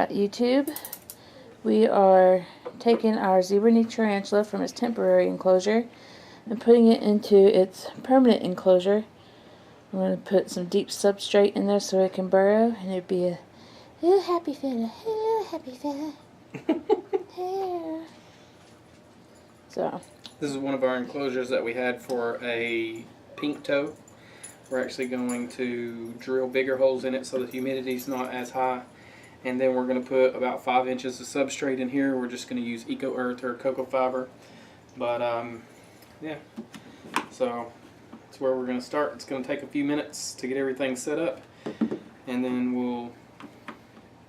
Alright, YouTube, we are taking our zebra-knee tarantula from its temporary enclosure and putting it into its permanent enclosure. I'm going to put some deep substrate in there so it can burrow, and it'd be a little happy fella, Yeah. So, this is one of our enclosures that we had for a pink toe. We're actually going to drill bigger holes in it so the humidity's not as high. And then we're going to put about 5 inches of substrate in here. We're just going to use Eco Earth or cocoa fiber. But, yeah. So, that's where we're going to start. It's going to take a few minutes to get everything set up. And then we'll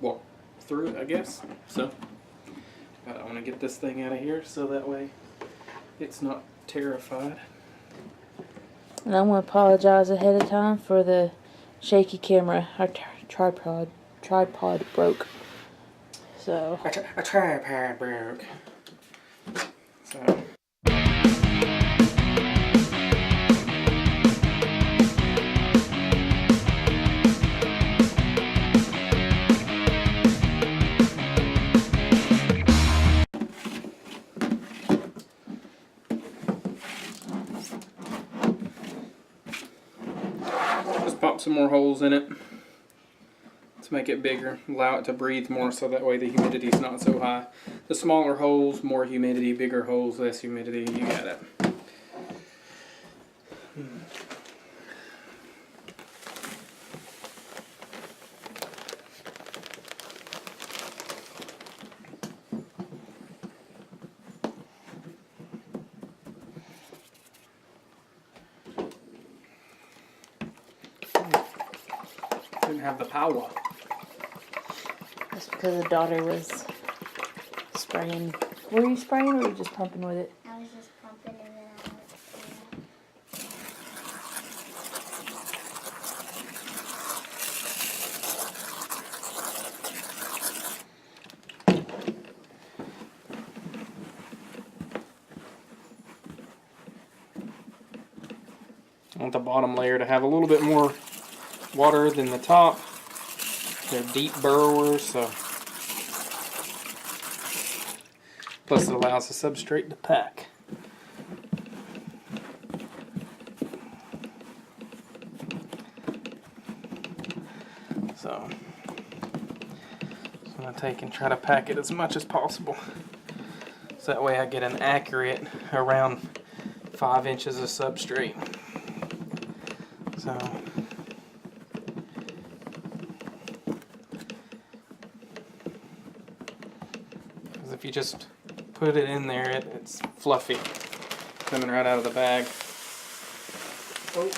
walk through it, I guess. So, I want to get this thing out of here so that way it's not terrified. and I want to apologize ahead of time for the shaky camera. Our tripod broke. So, A tripod broke. So. Pop some more holes in it to make it bigger, allow it to breathe more so that way the humidity is not so high. The smaller holes, more humidity, bigger holes, less humidity, you got it. Didn't have the power. that's because the daughter was spraying. Were you spraying or were you just pumping with it? I was just pumping and then I I want the bottom layer to have a little bit more water than the top. They're deep burrowers, so plus it allows the substrate to pack. So I'm going to take and try to pack it as much as possible. So that way I get an accurate around 5 inches of substrate. So if you just put it in there, it's fluffy, coming right out of the bag. Oh.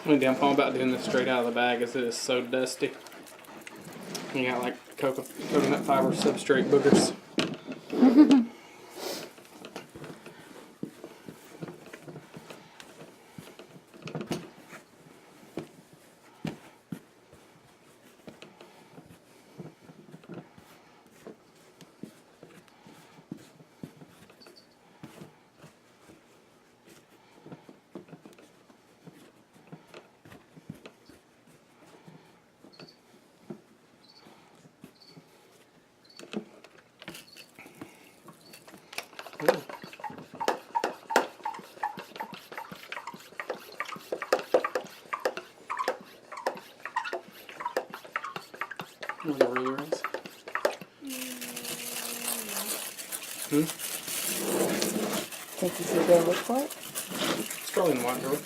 Only damn problem about doing this straight out of the bag is it is so dusty. You got like coconut fiber substrate boogers. Where the ruler is. Think you should go look for it? It's probably in the white drawer.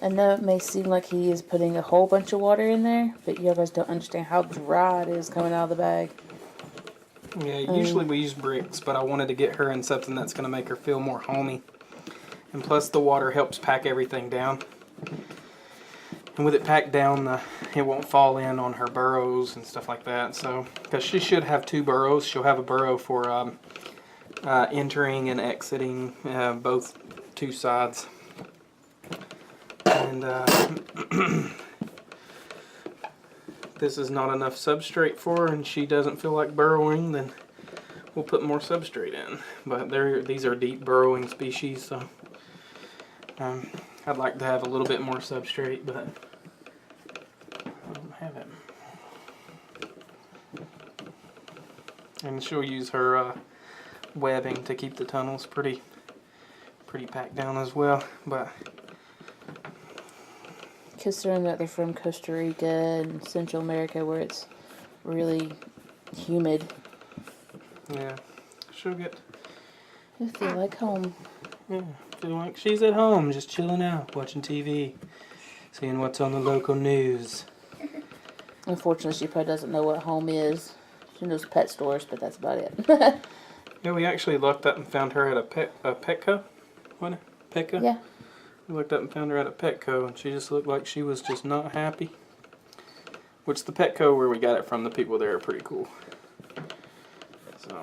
I know it may seem like he is putting a whole bunch of water in there, but you guys don't understand how dry it is coming out of the bag. Yeah, usually we use bricks, but I wanted to get her in something that's going to make her feel more homey. And plus the water helps pack everything down. And with it packed down, it won't fall in on her burrows and stuff like that. So, because she should have 2 burrows. She'll have a burrow for entering and exiting both 2 sides. And this is not enough substrate for her and she doesn't feel like burrowing, then we'll put more substrate in. But these are deep burrowing species, so I'd like to have a little bit more substrate, but I don't have it. And she'll use her webbing to keep the tunnels pretty packed down as well. But Considering that they're from Costa Rica and Central America where it's really humid. yeah, she'll get... I feel like home. Yeah, feel like she's at home, just chilling out, watching TV, seeing what's on the local news. Unfortunately, she probably doesn't know what home is. She knows pet stores, but that's about it. Yeah, we actually looked up and found her at a Petco. What? Petco? Yeah. We looked up and found her at a Petco, and she just looked like she was just not happy. Which the Petco where we got it from, the people there are pretty cool. So,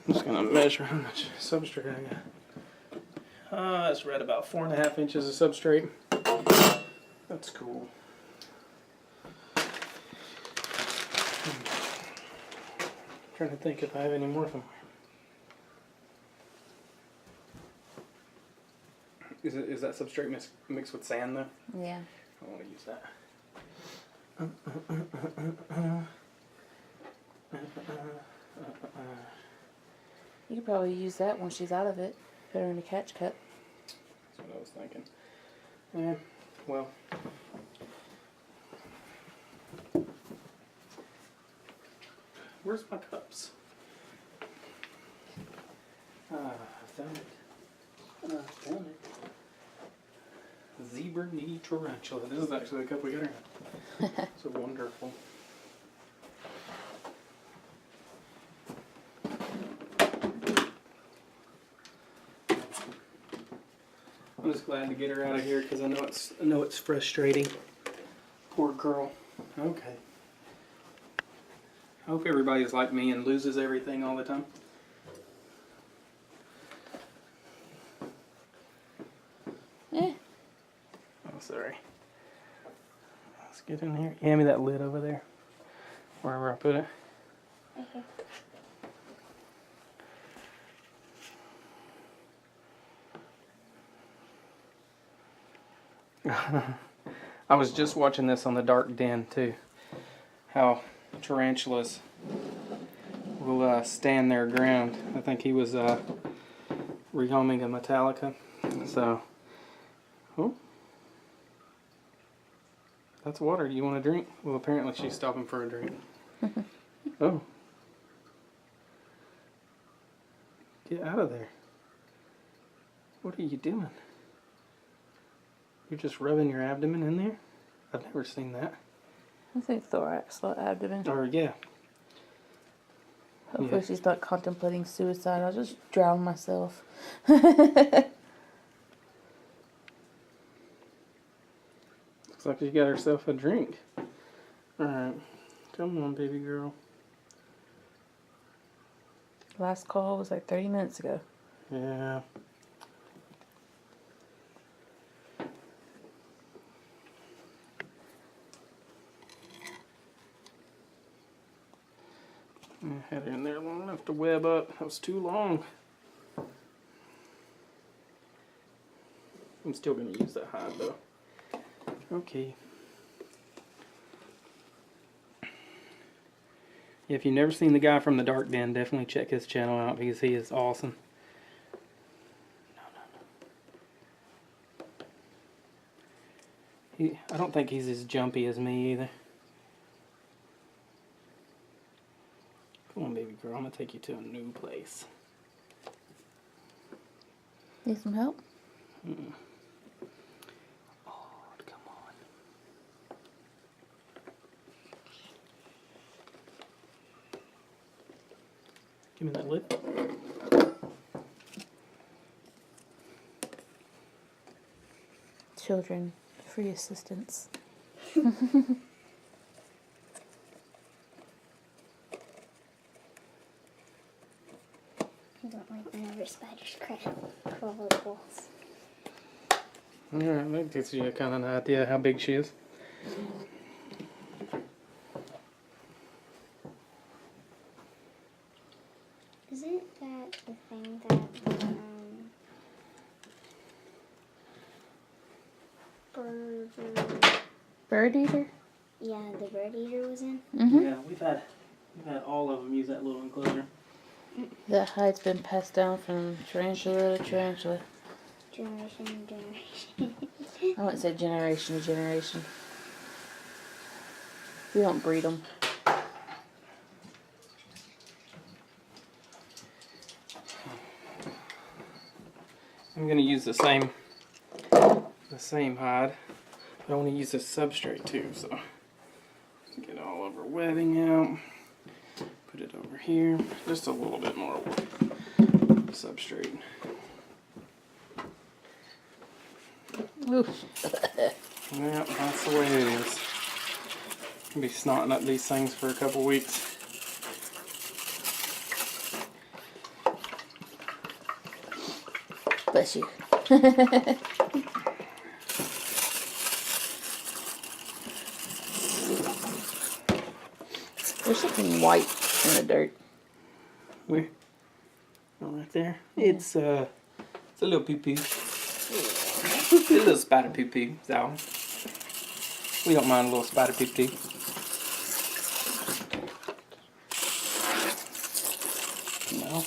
I'm just going to measure how much substrate I got. It's right about 4.5 inches of substrate. That's cool. Trying to think if I have any more somewhere. Is that substrate mixed with sand though? Yeah. I want to use that. You could probably use that when she's out of it. Put her in a catch cup. That's what I was thinking. Yeah, well. Where's my cups? I found it. I found it. Zebra knee tarantula. This is actually the cup we got her in. So wonderful. I'm just glad to get her out of here because I know it's frustrating. Poor girl. Okay. I hope everybody's like me and loses everything all the time. Eh. Oh, sorry. Let's get in here. Hand me that lid over there. Wherever I put it. Okay. I was just watching this on the Dark Den too. How tarantulas will stand their ground. I think he was rehoming a Metallica. So, oh, that's water. Do you want a drink? Well, apparently she's stopping for a drink. Oh, get out of there! What are you doing? You're just rubbing your abdomen in there? I've never seen that. I think thorax, not abdomen. Or, yeah. Hopefully Yeah. she's not contemplating suicide. I'll just drown myself. Looks like she got herself a drink. Alright. Come on, baby girl. Last call was like 30 minutes ago. Yeah. I had her in there long enough to web up. That was too long. I'm still going to use that hide though. Okay. If you've never seen the guy from the Dark Den, definitely check his channel out because he is awesome. I don't think he's as jumpy as me either. Come on, baby girl. I'm going to take you to a new place. Need some help? Oh, come on. Give me that lip. Children, free assistance. I don't like whenever spiders crawl over walls. Alright, that gives you kind of an idea how big she is. Isn't that the thing that Bird eater? yeah, the bird eater was in? Mm-hmm. Yeah, we've had all of them use that little enclosure. That hide's been passed down from tarantula to tarantula. Generation to generation. I wouldn't say generation to generation. We don't breed them. I'm going to use the same hide. But I want to use this substrate too, so get all of our webbing out. Put it over here. Just a little bit more substrate. Oof. Yeah, that's the way it is. I'll be snotting up these things for a couple weeks. Bless you. There's something white in the dirt. Where? Oh, right there. It's a little pee-pee. It's a little spider pee-pee, so we don't mind a little spider pee-pee. No.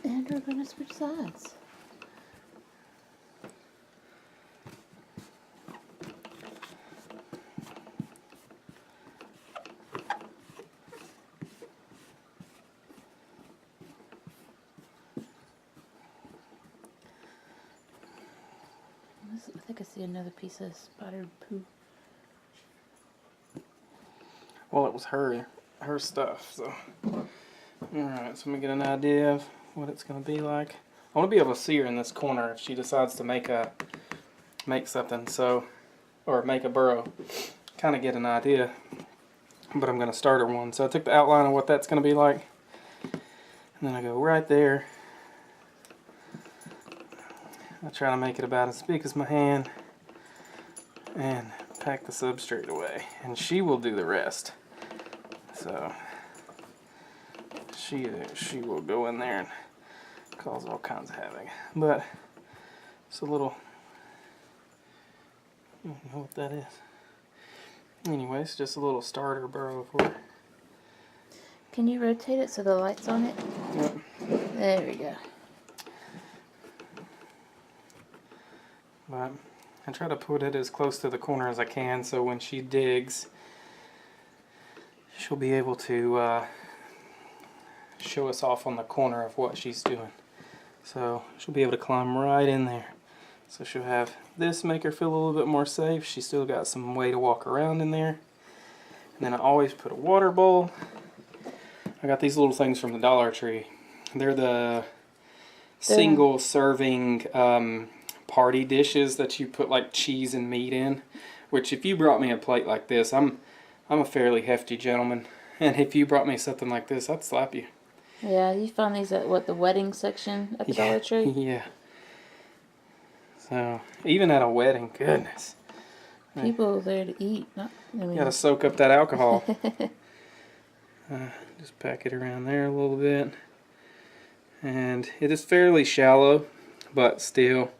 And we're going to switch sides. I think I see another piece of spotted poo. Well, it was her stuff, so. Alright, so let me get an idea of what it's going to be like. I want to be able to see her in this corner if she decides to make something, so, or make a burrow. Kind of get an idea, but I'm going to start her one. So I took the outline of what that's going to be like, and then I go right there. I try to make it about as big as my hand, and pack the substrate away, and she will do the rest. So she will go in there and cause all kinds of havoc. But it's a little, I don't know what that is. Anyway, it's just a little starter burrow for it. Can you rotate it so the light's on it? Yep. There we go. But I try to put it as close to the corner as I can, so when she digs, she'll be able to show us off on the corner of what she's doing. So she'll be able to climb right in there. So she'll have this make her feel a little bit more safe. She's still got some way to walk around in there. And then I always put a water bowl. I got these little things from the Dollar Tree. They're the single serving party dishes that you put like cheese and meat in. Which if you brought me a plate like this, I'm a fairly hefty gentleman. And if you brought me something like this, I'd slap you. Yeah, you find these at what, the wedding section at the Dollar Tree? Yeah. So, even at a wedding, goodness. People there to eat. Not, I mean, You gotta soak up that alcohol. Just pack it around there a little bit. And it is fairly shallow, but still,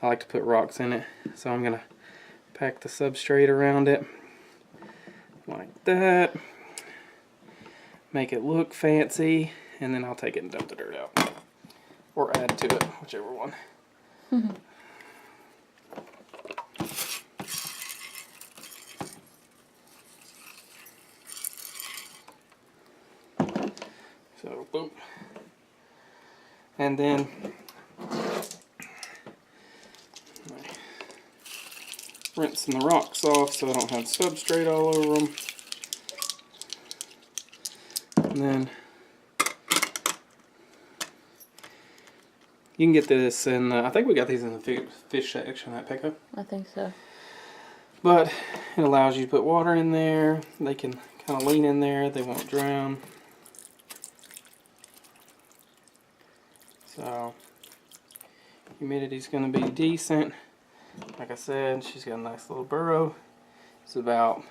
I like to put rocks in it. So I'm gonna pack the substrate around it. Like that. Make it look fancy. And then I'll take it and dump the dirt out. Or add to it, whichever one. So, boom. And then rinsing the rocks off so I don't have substrate all over them. And then you can get this in, I think we got these in the fish section at Petco. I think so. But it allows you to put water in there. They can kind of lean in there. They won't drown. So humidity's going to be decent. Like I said, she's got a nice little burrow. It's about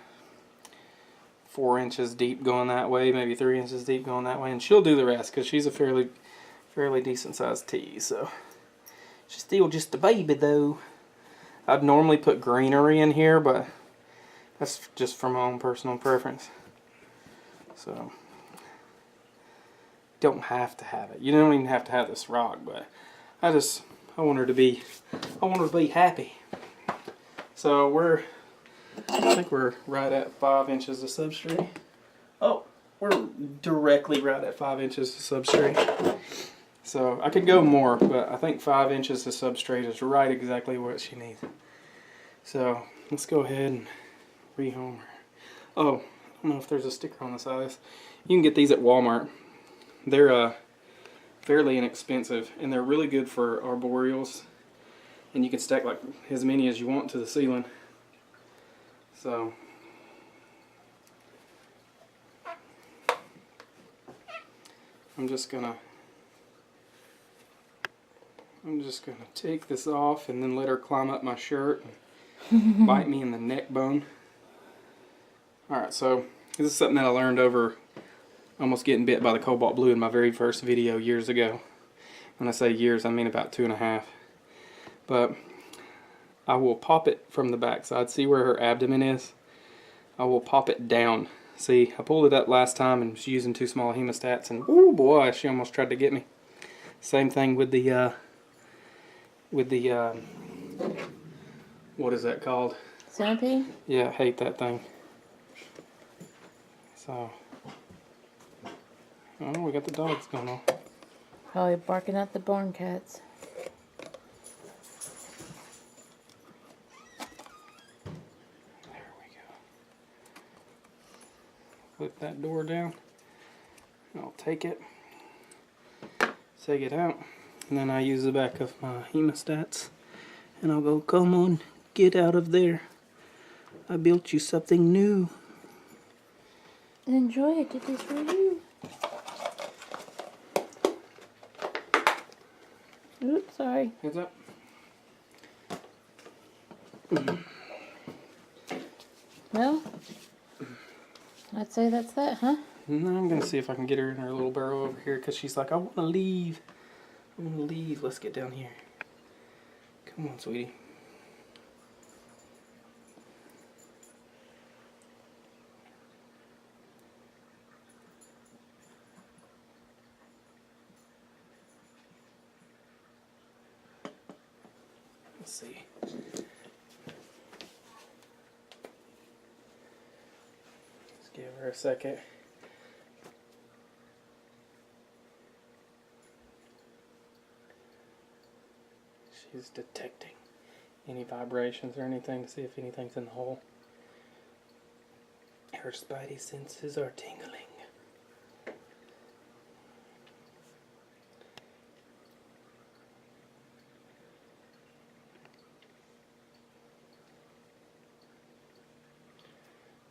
4 inches deep going that way, maybe 3 inches deep going that way, and she'll do the rest because she's a fairly decent sized tease. So she's still just a baby though. I'd normally put greenery in here, but that's just for my own personal preference. So don't have to have it. You don't even have to have this rock, but I want her to be happy. So I think we're right at 5 inches of substrate. Oh, we're directly right at 5 inches of substrate. So I could go more, but I think 5 inches of substrate is right exactly what she needs. So let's go ahead and rehome her. Oh, I don't know if there's a sticker on the side of this. You can get these at Walmart. They're fairly inexpensive, and they're really good for arboreals. And you can stack like as many as you want to the ceiling. So I'm just gonna take this off and then let her climb up my shirt and bite me in the neck bone. Alright, so this is something that I learned over almost getting bit by the cobalt blue in my very first video years ago. When I say years, I mean about 2.5. But I will pop it from the back side. See where her abdomen is? I will pop it down. See, I pulled it up last time and was using too small hemostats, and oh boy, she almost tried to get me. Same thing with the what is that called? Centipede? Yeah, I hate that thing. So, oh, we got the dogs going on. Probably barking at the barn cats. There we go. Flip that door down. I'll take it, take it out, and then I use the back of my hemostats, and I'll go, come on, get out of there. I built you something new. Enjoy it. Did this for you. Oops, sorry. Heads up. Well, I'd say that's that, huh? And then I'm going to see if I can get her in her little burrow over here, because she's like, I want to leave. I'm gonna leave. Let's get down here. Come on, sweetie. Let's see. Let's give her a second. She's detecting any vibrations or anything to see if anything's in the hole. Her spidey senses are tingling.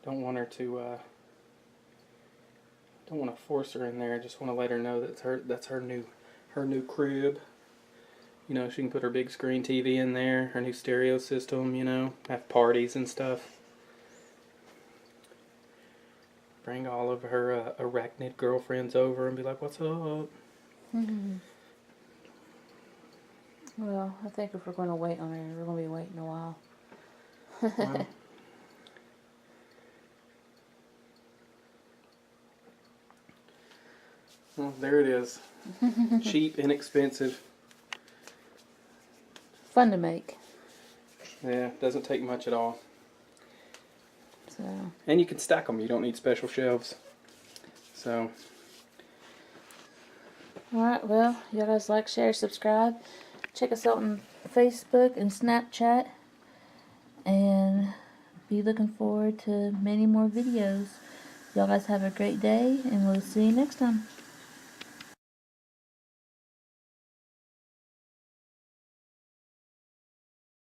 Don't want her to don't want to force her in there. I just want to let her know that's her new crib. You know, she can put her big screen TV in there, her new stereo system, you know, have parties and stuff. Bring all of her arachnid girlfriends over and be like, "What's up?" Mm-hmm. Well, I think if we're going to wait on her, we're going to be waiting a while. Well, there it is. Cheap, inexpensive. Fun to make. Yeah, doesn't take much at all. So. And you can stack them. You don't need special shelves. So. Alright, well, you guys like, share, subscribe. Check us out on Facebook and Snapchat. And be looking forward to many more videos. Y'all guys have a great day, and we'll see you next time.